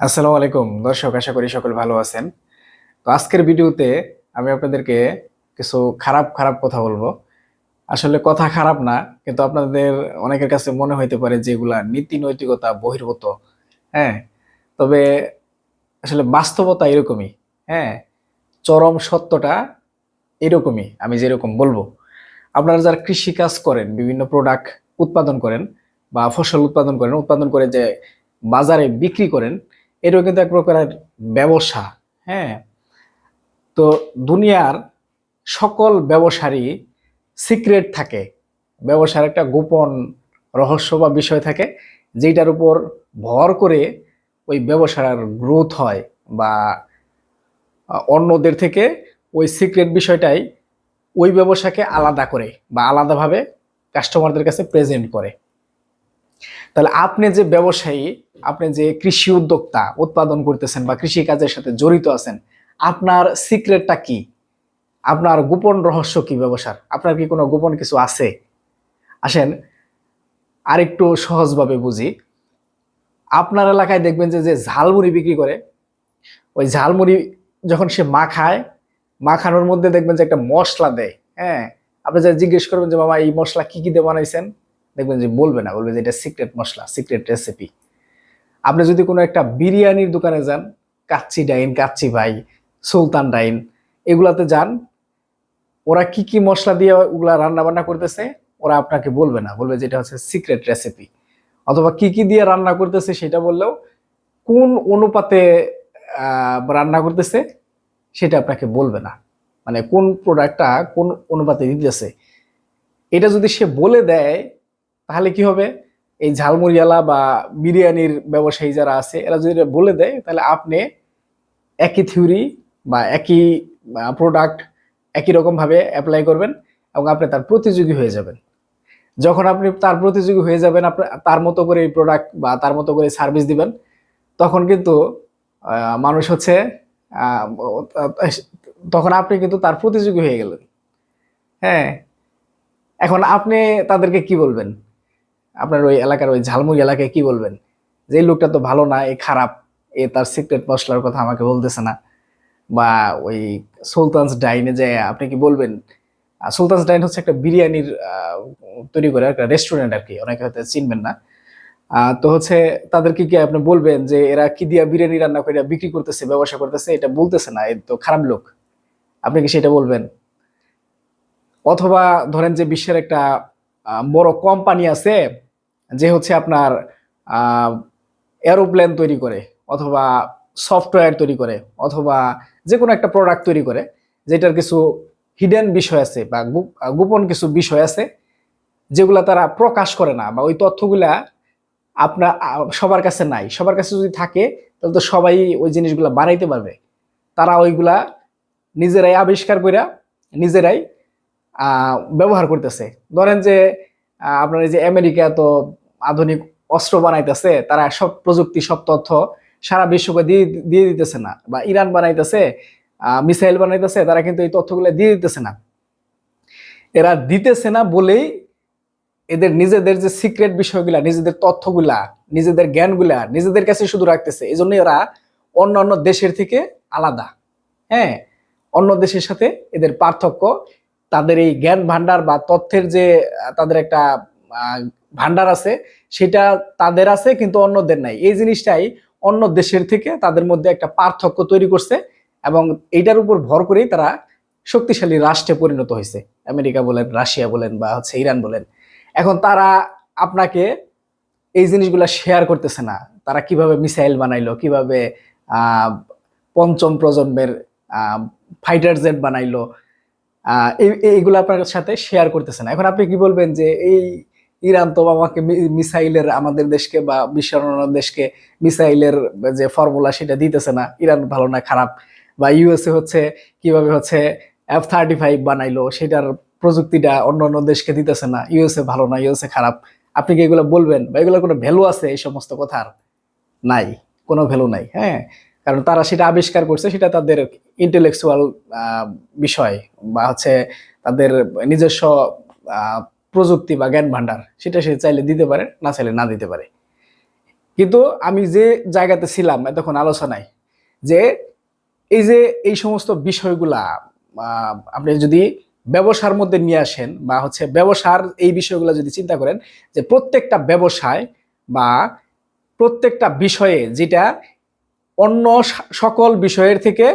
আসসালামু আলাইকুম দর্শক, আশা করি সকল ভালো আছেন। তো আজকের ভিডিওতে আমি আপনাদেরকে কিছু খারাপ খারাপ কথা বলবো। আসলে কথা খারাপ না, কিন্তু আপনাদের অনেকের কাছে মনে হইতে পারে যে এগুলা নীতি নৈতিকতা বহির্ভূত। হ্যাঁ, তবে আসলে বাস্তবতা এরকমই। হ্যাঁ, চরম সত্যটা এরকমই। আমি যেরকম বলবো, আপনারা যারা কৃষি কাজ করেন, বিভিন্ন প্রোডাক্ট উৎপাদন করেন বা ফসল উৎপাদন করে যে বাজারে বিক্রি করেন, এটাও কিন্তু এক প্রকারের ব্যবসা। হ্যাঁ, তো দুনিয়ার সকল ব্যবসারই সিক্রেট থাকে, ব্যবসার একটা গোপন রহস্য বা বিষয় থাকে, যেটার উপর ভর করে ওই ব্যবসার গ্রোথ হয় বা অন্যদের থেকে ওই সিক্রেট বিষয়টাই ওই ব্যবসাকে আলাদা করে বা আলাদাভাবে কাস্টমারদের কাছে প্রেজেন্ট করে। তাহলে আপনি যে ব্যবসায়ী, আপনি যে কৃষি উদ্যোক্তা, উৎপাদন করতেছেন বা কৃষি কাজের সাথে জড়িত আছেন, আপনার সিক্রেটটা কি? আপনার গোপন রহস্য কি ব্যবসার? আপনার কি কোনো গোপন কিছু আছে? আসেন আরেকটু সহজভাবে বুঝি। আপনার এলাকায় দেখবেন যে যে ঝালমুড়ি বিক্রি করে, ওই ঝালমুড়ি যখন সে মাখায়, মাখানোর মধ্যে দেখবেন যে একটা মশলা দেয়। হ্যাঁ, আপনি যা জিজ্ঞেস করবেন যে মামা এই মশলা কি কি দিয়ে বানাইছেন, দেখবেন যে বলবে না, বলবে যে এটা সিক্রেট মশলা, সিক্রেট রেসিপি। আপনি যদি কোনো একটা বিরিয়ানির দোকানে যান, কাচ্চি ডাইন, কাচ্চি ভাই, সুলতান ডাইন, এগুলাতে যান, ওরা কি কি মশলা দিয়ে ওগুলা রান্না বান্না করতেছে ওরা আপনাকে বলবে না, বলবে যে এটা হচ্ছে সিক্রেট রেসিপি। অথবা কি কি দিয়ে রান্না করতেছে সেটা বললেও কোন অনুপাতে রান্না করতেছে সেটা আপনাকে বলবে না। মানে কোন প্রোডাক্টটা কোন অনুপাতে দিতেছে, এটা যদি সে বলে দেয় তাহলে কি হবে? এই ঝালমুড়িয়ালা বা বিরিয়ানির ব্যবসায়ী যারা আছে এরা যদি এটা বলে দেয়, তাহলে আপনি একই থিওরি বা একই প্রোডাক্ট একই রকম ভাবে অ্যাপ্লাই করবেন এবং আপনি তার প্রতিযোগী হয়ে যাবেন। যখন আপনি তার প্রতিযোগী হয়ে যাবেন, আপনার তার মতো করে এই প্রোডাক্ট বা তার মতো করে সার্ভিস দিবেন, তখন কিন্তু মানুষ হচ্ছে আহ, তখন আপনি কিন্তু তার প্রতিযোগী হয়ে গেলেন। হ্যাঁ, এখন আপনি তাদেরকে কি বলবেন? আপনার ওই এলাকার ওই ঝালমুড়ি এলাকায় কি বলবেন? যে এই লোকটা তো ভালো না, এ খারাপ, এ তার সিক্রেট মশলার কথা আমাকে বলতেছে না। বা ওই সুলতানস ডাইনে যে আপনি কি বলবেন? সুলতানস ডাইন হচ্ছে একটা বিরিয়ানির তৈরি করে একটা রেস্টুরেন্ট আর কি, অনেকে হয়তো চিনবেন না। তো হচ্ছে তাদেরকে কি আপনি বলবেন যে এরা কি দিয়া বিরিয়ানি রান্না করে বিক্রি করতেছে, ব্যবসা করতেছে, এটা বলতেছে না, এ তো খারাপ লোক? আপনি কি সেটা বলবেন? অথবা ধরেন যে বিশ্বের একটা বড় কোম্পানি আছে, যে হচ্ছে আপনার এরোপ্লেন তৈরি করে, অথবা সফটওয়্যার তৈরি করে, অথবা যে কোনো একটা প্রোডাক্ট তৈরি করে, যেটার কিছু হিডেন বিষয় আছে বা গোপন কিছু বিষয় আছে, যেগুলা তারা প্রকাশ করে না, বা ওই তথ্যগুলা আপনার সবার কাছে নাই। সবার কাছে যদি থাকে তাহলে তো সবাই ওই জিনিসগুলা বানাইতে পারবে। তারা ওইগুলা নিজেরাই আবিষ্কার কইরা নিজেরাই ব্যবহার করতেছে। ধরেন যে আপনার এই যে আমেরিকা তো আধুনিক অস্ত্র বানাইতেছে, তারা সব প্রযুক্তি সব তথ্য সারা বিশ্বকে দিয়ে দিয়ে দিতেছে না, বা ইরান বানাইতেছে মিসাইল বানাইতেছে, তারা কিন্তু এই তথ্যগুলো দিয়ে দিতেছে না। এরা দিতেছে না বলেই এদের নিজেদের যে সিক্রেট বিষয়গুলা, নিজেদের তথ্যগুলা, নিজেদের জ্ঞানগুলা নিজেদের কাছে শুধু রাখতেছে। এই জন্য এরা অন্য অন্য দেশের থেকে আলাদা। হ্যাঁ, অন্য দেশের সাথে এদের পার্থক্য, তাদের এই জ্ঞান ভান্ডার বা তথ্যের যে তাদের একটা আহ, ভান্ডার আছে, সেটা তাদের আছে কিন্তু অন্যদের নাই। এই জিনিসটাই অন্য দেশের থেকে তাদের মধ্যে একটা পার্থক্য তৈরি করছে, এবং এইটার উপর ভর করেই তারা শক্তিশালী রাষ্ট্রে পরিণত হয়েছে। আমেরিকা বলেন, রাশিয়া বলেন, বা হচ্ছে ইরান বলেন। এখন তারা আপনাকে এই জিনিসগুলা শেয়ার করতেছে না। তারা কিভাবে মিসাইল বানাইলো, কিভাবে আহ পঞ্চম প্রজন্মের আহ ফাইটার জেট বানাইলো, এইগুলো আপনার সাথে শেয়ার করতেছে না। এখন আপনি কি বলবেন যে এই ইরান তো আমাকে মিসাইলের, আমাদের দেশকে বা বিশ্বের অন্যান্য দেশকে মিসাইলের যে ফর্মুলা সেটা দিতেছে না, ইরান ভালো না খারাপ? বা ইউএসএ হচ্ছে কিভাবে হচ্ছে F-35 বানাইলো, সেটার প্রযুক্তিটা অন্য অন্য দেশকে দিতেছে না, ইউএসএ ভালো না, ইউএসএ খারাপ? আপনি কি এগুলো বলবেন? বা এগুলো কোনো ভ্যালু আছে? এই সমস্ত কথার নাই, কোনো ভ্যালু নাই। হ্যাঁ, কারণ তারা সেটা আবিষ্কার করছে, সেটা তাদের ইন্টেলেকচুয়াল বিষয়, বা হচ্ছে তাদের নিজস্ব আহ, প্রযুক্তি বা জ্ঞান ভান্ডার, সেটা সে চাইলে দিতে পারে, না চাইলে না দিতে পারে। কিন্তু আমি যে জায়গাতে ছিলাম এতক্ষণ আলোচনায়, যে এই যে এই সমস্ত বিষয়গুলা আপনি যদি ব্যবসার মধ্যে নিয়ে আসেন বা হচ্ছে ব্যবসার এই বিষয়গুলো যদি চিন্তা করেন, যে প্রত্যেকটা ব্যবসায় বা প্রত্যেকটা বিষয়ে যেটা অন্য সকল বিষয়ের থেকে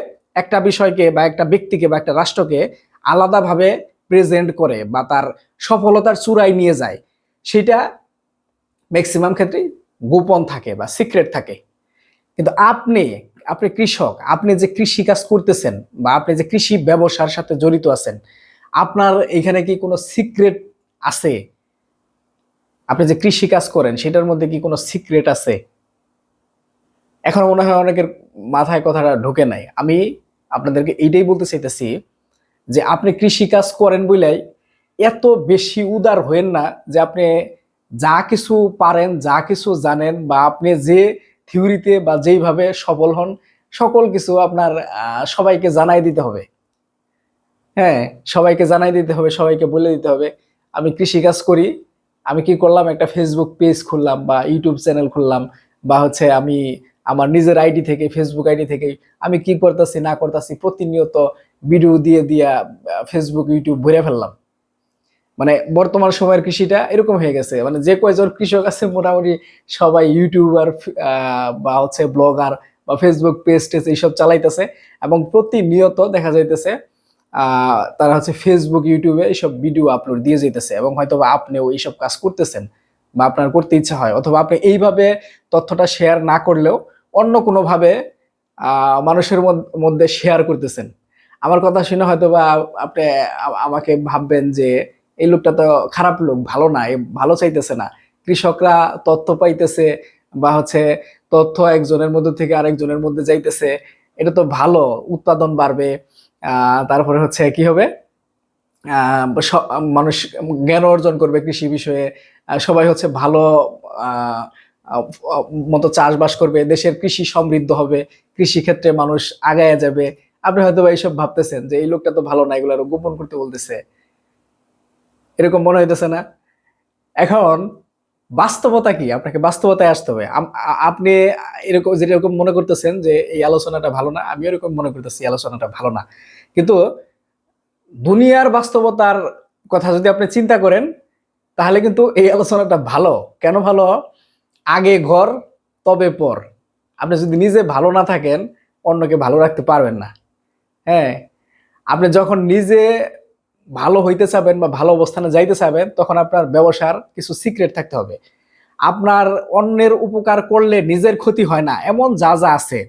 একটা বিষয়কে বা একটা ব্যক্তিকে বা একটা রাষ্ট্রকে আলাদাভাবে প্রেজেন্ট করে বা তার সফলতার চূড়ায় নিয়ে যায়, সেটা ম্যাক্সিমাম ক্ষেত্রেই গোপন থাকে বা সিক্রেট থাকে। কিন্তু আপনি আপনি কৃষক, আপনি যে কৃষি কাজ করতেছেন বা আপনি যে কৃষি ব্যবসার সাথে জড়িত আছেন, আপনার এখানে কি কোনো সিক্রেট আছে? আপনি যে কৃষি কাজ করেন সেটার মধ্যে কি কোনো সিক্রেট আছে? এখন মনে হয় অনেকের মাথায় কথাটা ঢোকে নাই। আমি আপনাদেরকে এইটাই বলতে চাইতেছি যে আপনি কৃষি কাজ করেন বলেই এত বেশি উদার হয়েন না যে আপনি যা কিছু পারেন, যা কিছু জানেন বা আপনি যে থিওরিতে বা যেইভাবে সফল হন, সকল কিছু আপনার সবাইকে জানাই দিতে হবে। হ্যাঁ, সবাইকে জানাই দিতে হবে, সবাইকে বলে দিতে হবে আমি কৃষি কাজ করি। আমি কি করলাম, একটা ফেসবুক পেজ খুললাম বা ইউটিউব চ্যানেল খুললাম, বা হচ্ছে আমি আমার নিজের আইডি থেকে, ফেসবুক আইডি থেকে আমি কি করতেছি না করতেছি প্রতিনিয়ত ভিডিও দিয়ে দিয়া ফেসবুক ইউটিউব ভরে ফেললাম। মানে বর্তমান সময়ের কৃষিটা এরকম হয়ে গেছে, মানে যে কয়জন কৃষক আছে মোটামুটি সবাই ইউটিউবার বা হচ্ছে ব্লগার বা ফেসবুক পেজ টেজ এইসব চালাইতেছে, এবং প্রতিনিয়ত দেখা যাইতেছে তারা হচ্ছে ফেসবুক ইউটিউবে এইসব ভিডিও আপলোড দিয়ে যেতেছে, এবং হয়তো বা আপনিও এইসব কাজ করতেছেন বা আপনার করতে ইচ্ছা হয়, অথবা আপনি এইভাবে তথ্যটা শেয়ার না করলেও অন্য কোনোভাবে মানুষের মধ্যে শেয়ার করতেছেন। আমার কথা শুনে হয়তো বা আপনি আমাকে ভাববেন যে এই লোকটা তো খারাপ লোক, ভালো না, ভালো চাইতেছে না। কৃষকরা তথ্য পাইতেছে বা হচ্ছে তথ্য একজনের মধ্যে থেকে আরেকজনের মধ্যে যাইতেছে, এটা তো ভালো, উৎপাদন বাড়বে, তারপরে হচ্ছে কি হবে, মানুষ জ্ঞান অর্জন করবে কৃষি বিষয়ে, সবাই হচ্ছে ভালো আহ, আহ, মতো চাষবাস করবে, দেশের কৃষি সমৃদ্ধ হবে, কৃষি ক্ষেত্রে মানুষ আগায় যাবে। আপনি হয়তো বা এইসব ভাবতেছেন যে এই লোকটা তো ভালো না, এগুলো আরো গোপন করতে বলতেছে, এরকম মনে হইতেছে না? এখন বাস্তবতা কি, আপনাকে বাস্তবতায় আসতে হবে। আপনি এরকম যেরকম মনে করতেছেন যে এই আলোচনাটা ভালো না, আমি এরকম মনে করতেছি এই আলোচনাটা ভালো না, কিন্তু দুনিয়ার বাস্তবতার কথা যদি আপনি চিন্তা করেন, তাহলে কিন্তু এই আলোচনাটা ভালো। কেন ভালো? আগে ঘর তবে পর। আপনি যদি নিজে ভালো না থাকেন, অন্যকে ভালো রাখতে পারবেন না। হ্যাঁ, আপনি যখন নিজে ভালো হইতে চাবেন বা ভালো অবস্থানে যাইতে চাবেন, তখন আপনার ব্যবসার কিছু সিক্রেট থাকতে হবে। আপনার অন্যের উপকার করলে নিজের ক্ষতি হয় না এমন যা যা আছে,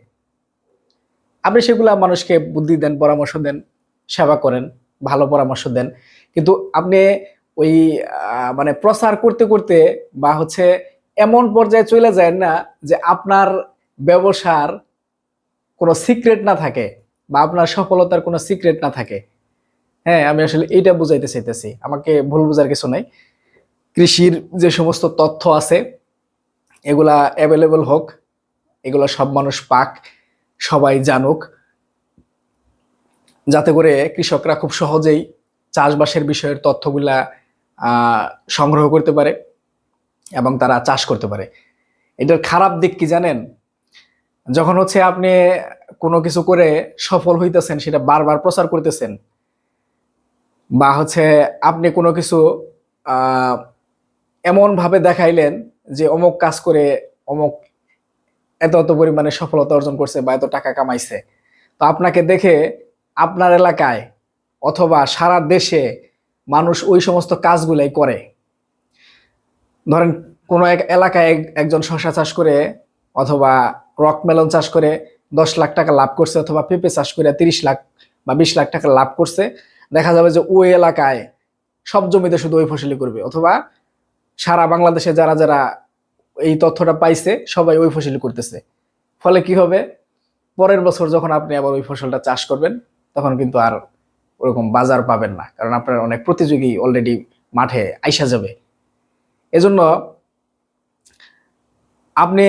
আপনি সেগুলা মানুষকে বুদ্ধি দেন, পরামর্শ দেন, সেবা করেন, ভালো পরামর্শ দেন। কিন্তু আপনি ওই মানে প্রচার করতে করতে বা হচ্ছে এমন পর্যায়ে চলে যায় না যে আপনার ব্যবসার কোনো সিক্রেট না থাকে বা আপনার সফলতার কোনো সিক্রেট না থাকে। হ্যাঁ, আমি আসলে এইটা বুঝাইতে চাইতেছি, আমাকে ভুল বুঝার কিছু নাই। কৃষির যে সমস্ত তথ্য আছে এগুলা অ্যাভেলেবল হোক, এগুলা সব মানুষ পাক, সবাই জানুক, যাতে করে কৃষকরা খুব সহজেই চাষবাসের বিষয়ের তথ্যগুলা সংগ্রহ করতে পারে এবং তারা চাষ করতে পারে। এটার খারাপ দিক কি জানেন? যখন হচ্ছে আপনি কোনো কিছু করে সফল হইতেছেন, সেটা বারবার প্রচার করতেছেন, বা হচ্ছে আপনি কোনো কিছু আহ এমন ভাবে দেখাইলেন যে অমুক কাজ করে অমুক এত এত পরিমাণে সফলতা অর্জন করছে বা এত টাকা কামাইছে, তো আপনাকে দেখে আপনার এলাকায় অথবা সারা দেশে মানুষ ওই সমস্ত কাজগুলাই করে। ধরেন কোনো এক এলাকায় একজন শশা চাষ করে অথবা রকমেলন চাষ করে 10 লাখ টাকা লাভ করছে, অথবা পেঁপে চাষ করে 30 লাখ বা 20 লাখ টাকা লাভ করছে, দেখা যাবে যে ওই এলাকায় সব জমিতে শুধু ওই ফসলই করবে, অথবা সারা বাংলাদেশে যারা যারা এই তথ্যটা পাইছে সবাই ওই ফসলই করতেছে। ফলে কি হবে, পরের বছর যখন আপনি আবার ওই ফসলটা চাষ করবেন, তখন কিন্তু আর ওরকম বাজার পাবেন না, কারণ আপনার অনেক প্রতিযোগী অলরেডি মাঠে আইসা যাবে। এজন্য আপনি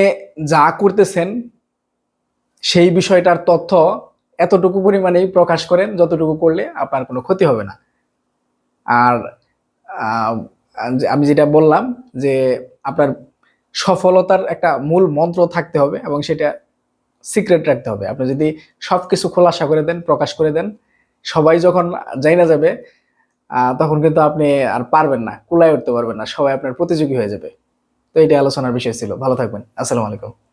যা করতেছেন সেই বিষয়টার তথ্য এতটুকু পরিমাণেই প্রকাশ করেন যতটুকু করলে আপনার কোনো ক্ষতি হবে না। আর আমি যেটা বললাম যে আপনার সফলতার একটা মূল মন্ত্র থাকতে হবে এবং সেটা সিক্রেট রাখতে হবে। আপনি যদি সবকিছু খোলাসা করে দেন, প্রকাশ করে দেন, সবাই যখন জাইনা যাবে তখন কিন্তু আপনি আর পারবেন না, কুলায় উঠতে পারবেন না, সবাই আপনার প্রতিযোগী হয়ে যাবে। তো এইটা আলোচনার বিষয় ছিল। ভালো থাকবেন। আসসালামু আলাইকুম।